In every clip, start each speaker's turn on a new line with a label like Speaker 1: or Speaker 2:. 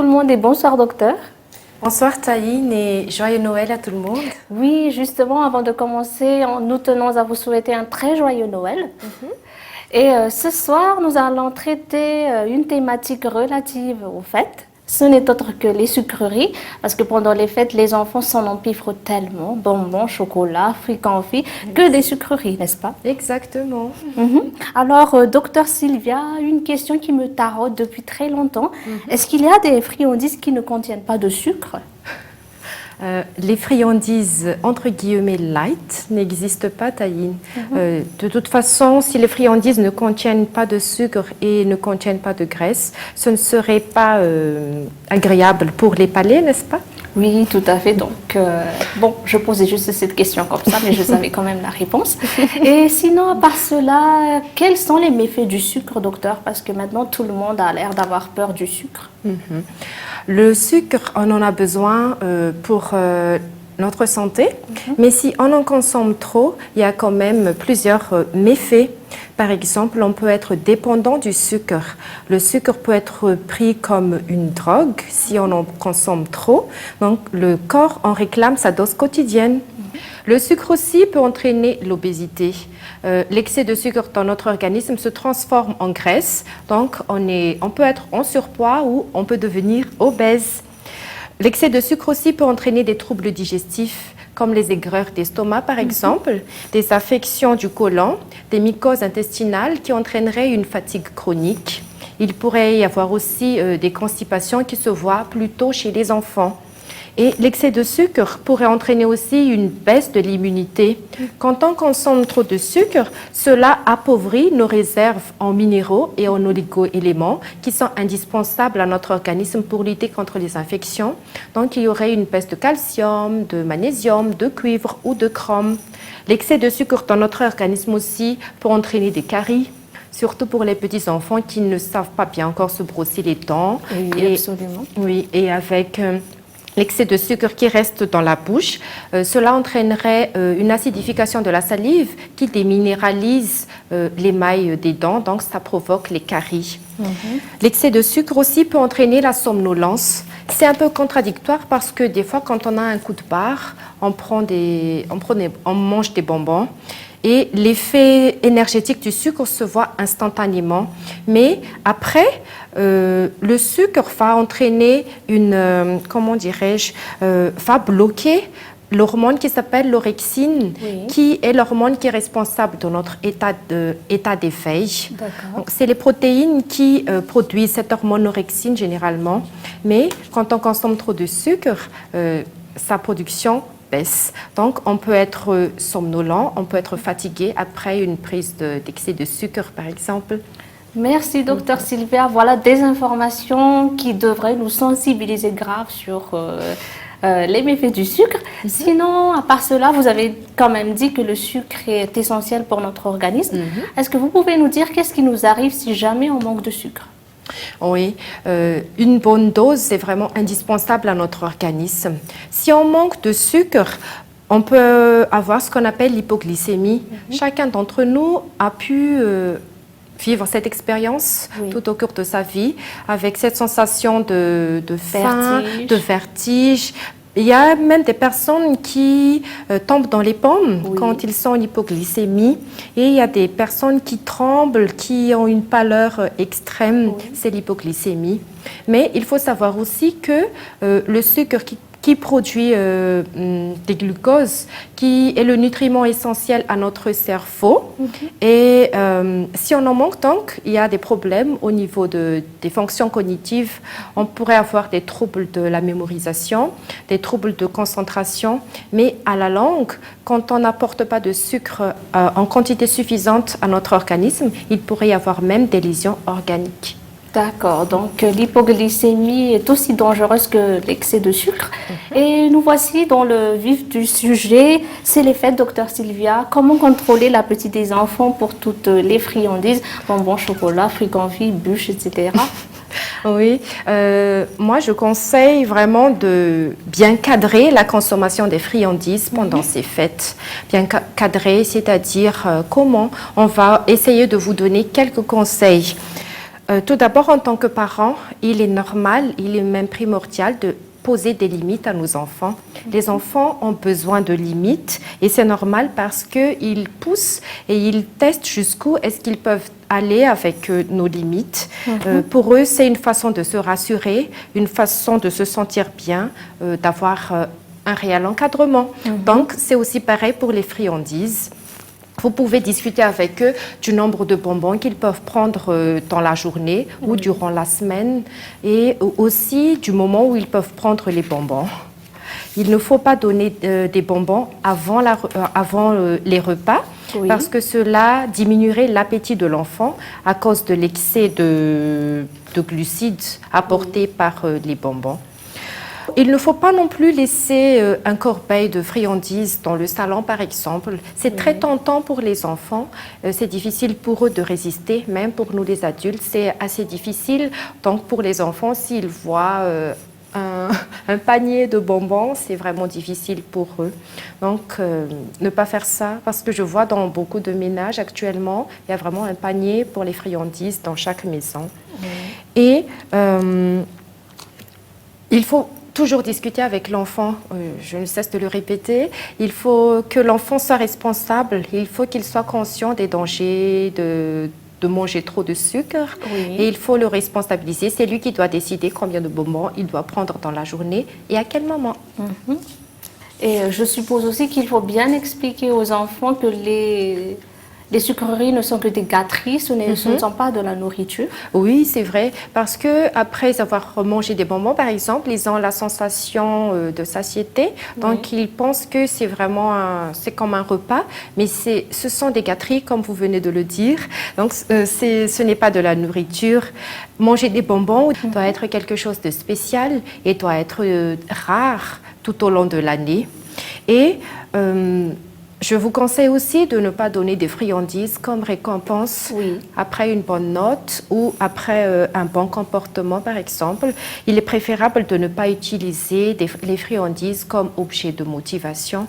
Speaker 1: le monde et bonsoir docteur.
Speaker 2: Bonsoir Taïne et joyeux Noël à tout le monde.
Speaker 1: Oui, justement, avant de commencer, nous tenons à vous souhaiter un très joyeux Noël. Et ce soir, nous allons traiter une thématique relative aux fêtes. Ce n'est autre que les sucreries, parce que pendant les fêtes, les enfants s'en empiffrent tellement, bonbons, chocolat, fruits confits, que des sucreries, n'est-ce pas?
Speaker 2: Exactement.
Speaker 1: Alors, docteur Sylvia, une question qui me taraude depuis très longtemps. Est-ce qu'il y a des friandises qui ne contiennent pas de sucre?
Speaker 2: Les friandises entre guillemets light n'existent pas, Taïne. De toute façon, si les friandises ne contiennent pas de sucre et ne contiennent pas de graisse, ce ne serait pas agréable pour les palais, n'est-ce pas?
Speaker 1: Oui, tout à fait. Donc, bon, je posais juste cette question comme ça, mais je savais quand même la réponse. Et sinon, à part cela, quels sont les méfaits du sucre, docteur? Parce que maintenant, tout le monde a l'air d'avoir peur du sucre.
Speaker 2: Le sucre, on en a besoin pour notre santé, mais si on en consomme trop, il y a quand même plusieurs méfaits. Par exemple, on peut être dépendant du sucre. Le sucre peut être pris comme une drogue si on en consomme trop. Donc, le corps en réclame sa dose quotidienne. Le sucre aussi peut entraîner l'obésité. L'excès de sucre dans notre organisme se transforme en graisse. Donc, on peut être en surpoids ou on peut devenir obèse. L'excès de sucre aussi peut entraîner des troubles digestifs, comme les aigreurs d'estomac par exemple, des affections du côlon, des mycoses intestinales qui entraîneraient une fatigue chronique. Il pourrait y avoir aussi des constipations qui se voient plutôt chez les enfants. Et l'excès de sucre pourrait entraîner aussi une baisse de l'immunité. Quand on consomme trop de sucre, cela appauvrit nos réserves en minéraux et en oligo-éléments qui sont indispensables à notre organisme pour lutter contre les infections. Donc, il y aurait une baisse de calcium, de magnésium, de cuivre ou de chrome. L'excès de sucre dans notre organisme aussi peut entraîner des caries, surtout pour les petits enfants qui ne savent pas bien encore se brosser les dents.
Speaker 1: Oui, absolument.
Speaker 2: Oui, et avec l'excès de sucre qui reste dans la bouche, cela entraînerait une acidification de la salive qui déminéralise l'émail des dents, donc ça provoque les caries. L'excès de sucre aussi peut entraîner la somnolence. C'est un peu contradictoire parce que des fois, quand on a un coup de barre, on mange des bonbons. Et l'effet énergétique du sucre se voit instantanément. Mais après, le sucre va entraîner va bloquer l'hormone qui s'appelle l'orexine, qui est l'hormone qui est responsable de notre état d'éveil. Donc, c'est les protéines qui produisent cette hormone orexine généralement. Mais quand on consomme trop de sucre, sa production baisse. Donc, on peut être somnolent, on peut être fatigué après une prise d'excès de sucre, par exemple.
Speaker 1: Merci, docteur Sylvia. Voilà des informations qui devraient nous sensibiliser grave sur les méfaits du sucre. Sinon, à part cela, vous avez quand même dit que le sucre est essentiel pour notre organisme. Est-ce que vous pouvez nous dire qu'est-ce qui nous arrive si jamais on manque de sucre?
Speaker 2: Oui, une bonne dose, c'est vraiment indispensable à notre organisme. Si on manque de sucre, on peut avoir ce qu'on appelle l'hypoglycémie. Chacun d'entre nous a pu vivre cette expérience tout au cours de sa vie, avec cette sensation de faim, de vertige. Il y a même des personnes qui tombent dans les pommes quand ils sont en hypoglycémie. Et il y a des personnes qui tremblent, qui ont une pâleur extrême. C'est l'hypoglycémie. Mais il faut savoir aussi que le sucre qui produit des glucoses, qui est le nutriment essentiel à notre cerveau. Et si on en manque, donc, il y a des problèmes au niveau des fonctions cognitives. On pourrait avoir des troubles de la mémorisation, des troubles de concentration. Mais à la longue, quand on n'apporte pas de sucre en quantité suffisante à notre organisme, il pourrait y avoir même des lésions organiques.
Speaker 1: D'accord, donc l'hypoglycémie est aussi dangereuse que l'excès de sucre. Et nous voici dans le vif du sujet, c'est les fêtes, docteur Sylvia. Comment contrôler l'appétit des enfants pour toutes les friandises, bonbons, chocolat, fruits confits, bûches, etc.
Speaker 2: Oui, moi je conseille vraiment de bien cadrer la consommation des friandises pendant ces fêtes. Bien cadrer, c'est-à-dire comment on va essayer de vous donner quelques conseils. Tout d'abord, en tant que parent, il est normal, il est même primordial de poser des limites à nos enfants. Les enfants ont besoin de limites et c'est normal parce qu'ils poussent et ils testent jusqu'où est-ce qu'ils peuvent aller avec nos limites. Pour eux, c'est une façon de se rassurer, une façon de se sentir bien, d'avoir un réel encadrement. Donc, c'est aussi pareil pour les friandises. Vous pouvez discuter avec eux du nombre de bonbons qu'ils peuvent prendre dans la journée ou durant la semaine et aussi du moment où ils peuvent prendre les bonbons. Il ne faut pas donner des bonbons avant les repas parce que cela diminuerait l'appétit de l'enfant à cause de l'excès de glucides apportés par les bonbons. Il ne faut pas non plus laisser un corbeil de friandises dans le salon, par exemple. C'est très tentant pour les enfants. C'est difficile pour eux de résister, même pour nous les adultes. C'est assez difficile. Donc pour les enfants, s'ils voient un panier de bonbons, c'est vraiment difficile pour eux. Donc ne pas faire ça, parce que je vois dans beaucoup de ménages actuellement, il y a vraiment un panier pour les friandises dans chaque maison. Et il faut toujours discuter avec l'enfant, je ne cesse de le répéter, il faut que l'enfant soit responsable, il faut qu'il soit conscient des dangers de manger trop de sucre et il faut le responsabiliser. C'est lui qui doit décider combien de bonbons il doit prendre dans la journée et à quel moment.
Speaker 1: Et je suppose aussi qu'il faut bien expliquer aux enfants que les sucreries ne sont que des gâteries, ce ne sont pas de la nourriture.
Speaker 2: Oui, c'est vrai, parce qu'après avoir mangé des bonbons, par exemple, ils ont la sensation de satiété, donc ils pensent que c'est vraiment c'est comme un repas, mais ce sont des gâteries, comme vous venez de le dire, donc ce n'est pas de la nourriture. Manger des bonbons doit être quelque chose de spécial et doit être rare tout au long de l'année. Et je vous conseille aussi de ne pas donner des friandises comme récompense après une bonne note ou après un bon comportement, par exemple. Il est préférable de ne pas utiliser les friandises comme objet de motivation.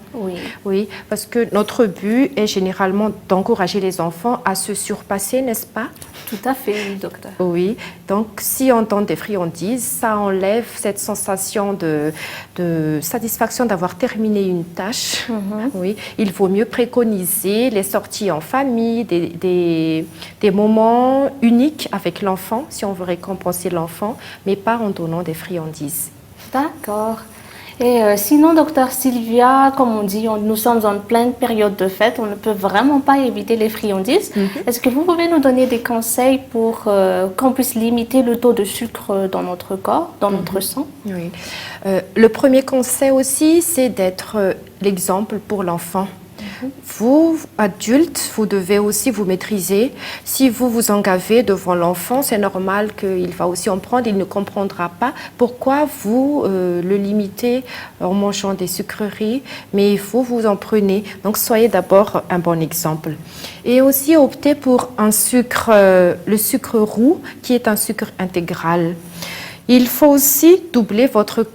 Speaker 2: Oui, parce que notre but est généralement d'encourager les enfants à se surpasser, n'est-ce pas?
Speaker 1: Tout à fait, oui, docteur.
Speaker 2: Oui, donc si on donne des friandises, ça enlève cette sensation de satisfaction d'avoir terminé une tâche. Oui, il vaut mieux préconiser les sorties en famille, des moments uniques avec l'enfant, si on veut récompenser l'enfant, mais pas en donnant des friandises.
Speaker 1: D'accord. Et sinon, docteur Sylvia, comme on dit, nous sommes en pleine période de fête, on ne peut vraiment pas éviter les friandises. Est-ce que vous pouvez nous donner des conseils pour qu'on puisse limiter le taux de sucre dans notre corps, dans notre sang?
Speaker 2: Oui. Le premier conseil aussi, c'est d'être l'exemple pour l'enfant. Vous, adultes, vous devez aussi vous maîtriser. Si vous vous engagez devant l'enfant, c'est normal qu'il va aussi en prendre. Il ne comprendra pas pourquoi vous le limitez en mangeant des sucreries, mais il faut vous en prenez. Donc, soyez d'abord un bon exemple. Et aussi, optez pour un sucre, le sucre roux, qui est un sucre intégral. Il faut aussi doubler votre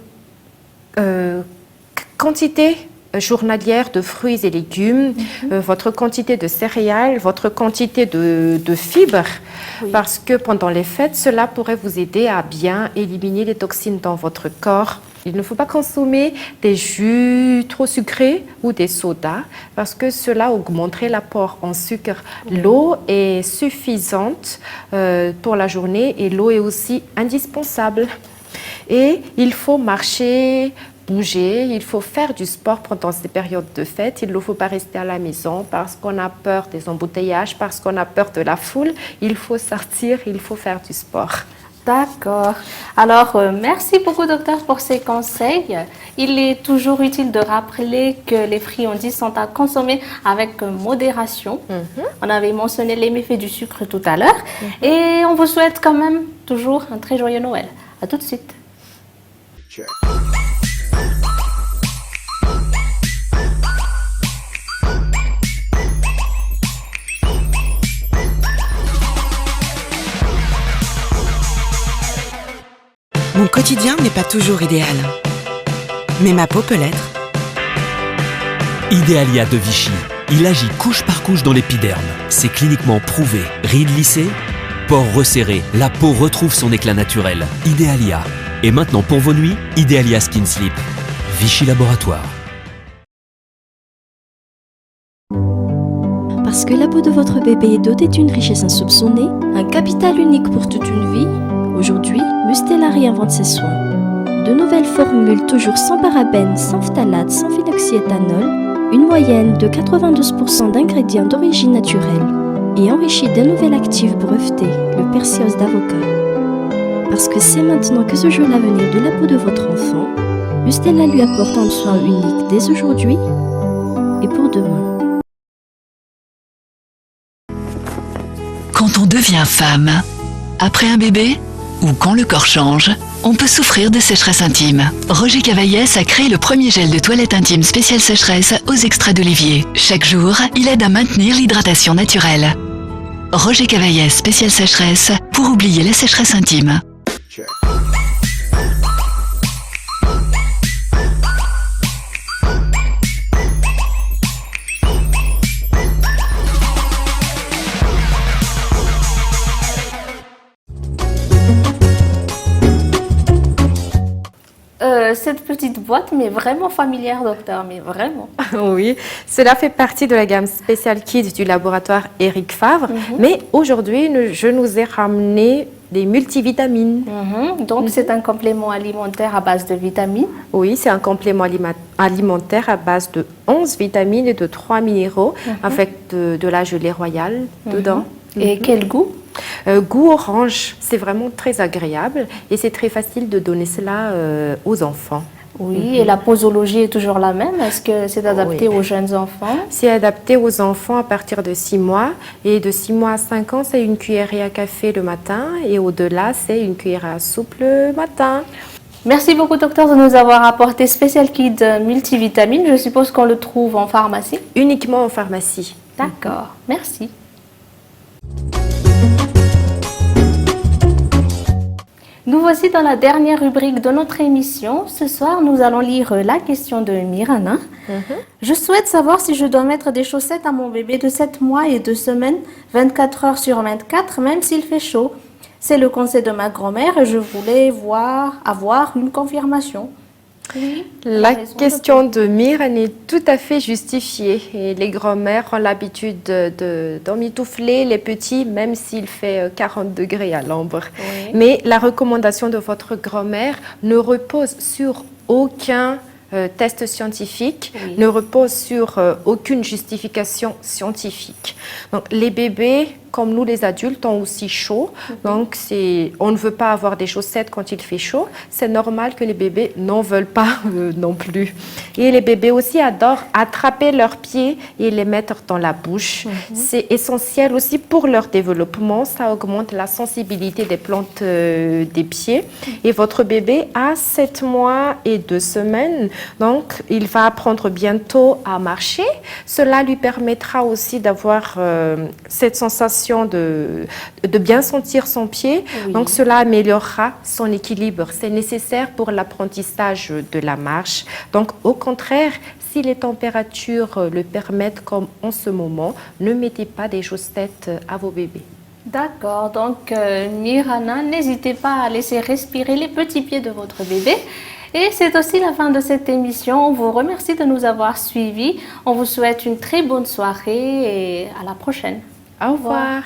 Speaker 2: quantité journalière de fruits et légumes, votre quantité de céréales, votre quantité de fibres, parce que pendant les fêtes, cela pourrait vous aider à bien éliminer les toxines dans votre corps. Il ne faut pas consommer des jus trop sucrés ou des sodas, parce que cela augmenterait l'apport en sucre. L'eau est suffisante pour la journée et l'eau est aussi indispensable. Et il faut marcher, bouger, il faut faire du sport pendant ces périodes de fête. Il ne faut pas rester à la maison parce qu'on a peur des embouteillages, parce qu'on a peur de la foule. Il faut sortir, il faut faire du sport.
Speaker 1: D'accord. Alors, merci beaucoup, docteur, pour ces conseils. Il est toujours utile de rappeler que les friandises sont à consommer avec modération. On avait mentionné les méfaits du sucre tout à l'heure. Et on vous souhaite quand même toujours un très joyeux Noël. À tout de suite.
Speaker 3: Mon quotidien n'est pas toujours idéal, mais ma peau peut l'être.
Speaker 4: Idéalia de Vichy. Il agit couche par couche dans l'épiderme. C'est cliniquement prouvé. Rides lissées, pores resserrés, la peau retrouve son éclat naturel. Idealia. Et maintenant pour vos nuits, Idealia Skin Sleep. Vichy Laboratoire.
Speaker 5: Parce que la peau de votre bébé est dotée d'une richesse insoupçonnée, un capital unique pour toute une vie, aujourd'hui, Mustela réinvente ses soins. De nouvelles formules toujours sans parabènes, sans phtalates, sans phenoxyéthanol, une moyenne de 92% d'ingrédients d'origine naturelle et enrichis d'un nouvel actif breveté, le persios d'avocat. Parce que c'est maintenant que se joue l'avenir de la peau de votre enfant, Mustela lui apporte un soin unique dès aujourd'hui et pour demain.
Speaker 6: Quand on devient femme, après un bébé ou quand le corps change, on peut souffrir de sécheresse intime. Roger Cavaillès a créé le premier gel de toilette intime spécial sécheresse aux extraits d'olivier. Chaque jour, il aide à maintenir l'hydratation naturelle. Roger Cavaillès spécial sécheresse pour oublier la sécheresse intime.
Speaker 1: Cette petite boîte m'est vraiment familière, docteur, mais vraiment.
Speaker 2: Oui, cela fait partie de la gamme Special Kids du laboratoire Eric Favre. Mais aujourd'hui, je nous ai ramené des multivitamines.
Speaker 1: Donc, c'est un complément alimentaire à base de vitamines.
Speaker 2: Oui, c'est un complément alimentaire à base de 11 vitamines et de 3 minéraux avec de la gelée royale dedans.
Speaker 1: Et quel goût?
Speaker 2: Goût orange, c'est vraiment très agréable et c'est très facile de donner cela aux enfants.
Speaker 1: Oui, et la posologie est toujours la même. Est-ce que c'est adapté aux jeunes enfants?
Speaker 2: C'est adapté aux enfants à partir de 6 mois. Et de 6 mois à 5 ans, c'est une cuillerée à café le matin. Et au-delà, c'est une cuillerée à soupe le matin.
Speaker 1: Merci beaucoup, docteur, de nous avoir apporté Special Kids multivitamines. Je suppose qu'on le trouve en pharmacie?
Speaker 2: Uniquement en pharmacie.
Speaker 1: D'accord, merci. Nous voici dans la dernière rubrique de notre émission. Ce soir, nous allons lire la question de Mirana. Je souhaite savoir si je dois mettre des chaussettes à mon bébé de 7 mois et 2 semaines, 24 heures sur 24, même s'il fait chaud. C'est le conseil de ma grand-mère et je voulais avoir une confirmation. Oui,
Speaker 2: la question de Mirana est tout à fait justifiée. Et les grand-mères ont l'habitude d'emmitoufler les petits, même s'il fait 40 degrés à l'ombre. Oui. Mais la recommandation de votre grand-mère ne repose sur aucun test scientifique, ne repose sur aucune justification scientifique. Donc, les bébés, comme nous les adultes, ont aussi chaud. Donc, on ne veut pas avoir des chaussettes quand il fait chaud. C'est normal que les bébés n'en veulent pas non plus. Et les bébés aussi adorent attraper leurs pieds et les mettre dans la bouche. C'est essentiel aussi pour leur développement. Ça augmente la sensibilité des plantes des pieds. Et votre bébé a 7 mois et 2 semaines. Donc, il va apprendre bientôt à marcher. Cela lui permettra aussi d'avoir cette sensation de bien sentir son pied. Donc, cela améliorera son équilibre. C'est nécessaire pour l'apprentissage de la marche. Donc, au contraire, si les températures le permettent, comme en ce moment, ne mettez pas des chaussettes à vos bébés.
Speaker 1: D'accord, donc Mirana, n'hésitez pas à laisser respirer les petits pieds de votre bébé. Et c'est aussi la fin de cette émission. On vous remercie de nous avoir suivis. On vous souhaite une très bonne soirée et à la prochaine.
Speaker 2: Au revoir.